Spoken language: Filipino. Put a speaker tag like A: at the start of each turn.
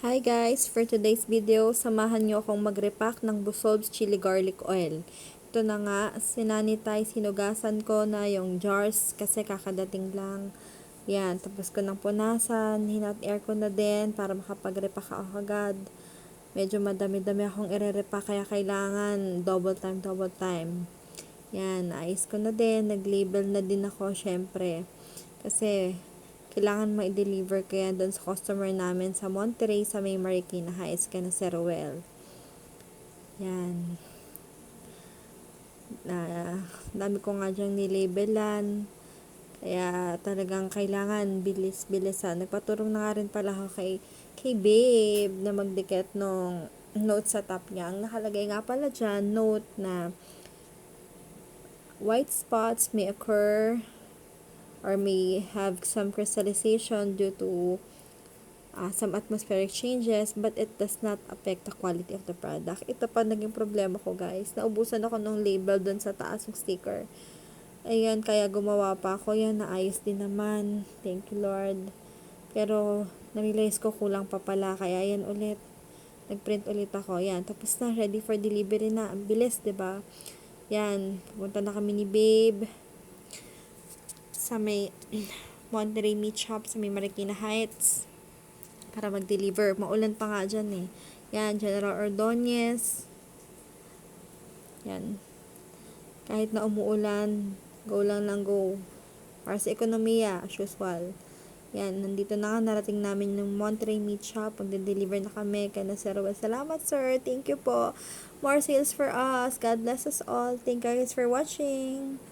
A: Hi guys! For today's video, samahan nyo akong mag-repack ng Busolb's Chili Garlic Oil. Ito na nga, sinanitize, hinugasan ko na yung jars kasi kakadating lang. Yan, tapos ko nang punasan, hinat air ko na din para makapag-repack ako agad. Medyo madami-dami akong ire-repack kaya kailangan double time. Yan, naayos ko na din, nag-label na din ako syempre. Kasi kailangan ma-deliver ko yan doon sa customer namin sa Monterey, sa may Marikina Heights, kana Sir Ruel. Yan. Dami ko nga dyang nilabelan. Kaya talagang kailangan bilis-bilisan. Nagpaturong na nga rin pala ako kay Babe na magdikit nung note sa top niya. Ang nakalagay nga pala dyan, note na white spots may occur or may have some crystallization due to some atmospheric changes, but it does not affect the quality of the product. Ito pa naging problema ko guys. Naubusan ako ng label dun sa taas ng sticker. Ayan, kaya gumawa pa ako. Yan, naayos din naman. Thank you Lord. Pero, narealize ko kulang pa pala. Kaya yan ulit. Nagprint ulit ako. Yan, tapos na. Ready for delivery na. Ang bilis, ba diba? Yan, pupunta na kami ni Babe sa may Monterey Meat Shop sa may Marikina Heights para mag-deliver. Maulan pa nga dyan eh. Yan, General Ordonez. Yan. Kahit na umuulan, go lang ng go. Para sa ekonomiya, as usual. Yan, nandito na nga, narating namin yung Monterey Meat Shop. Mag-deliver na kami. Kaya na Sir Ruel. Salamat sir, thank you po. More sales for us. God bless us all. Thank you guys for watching.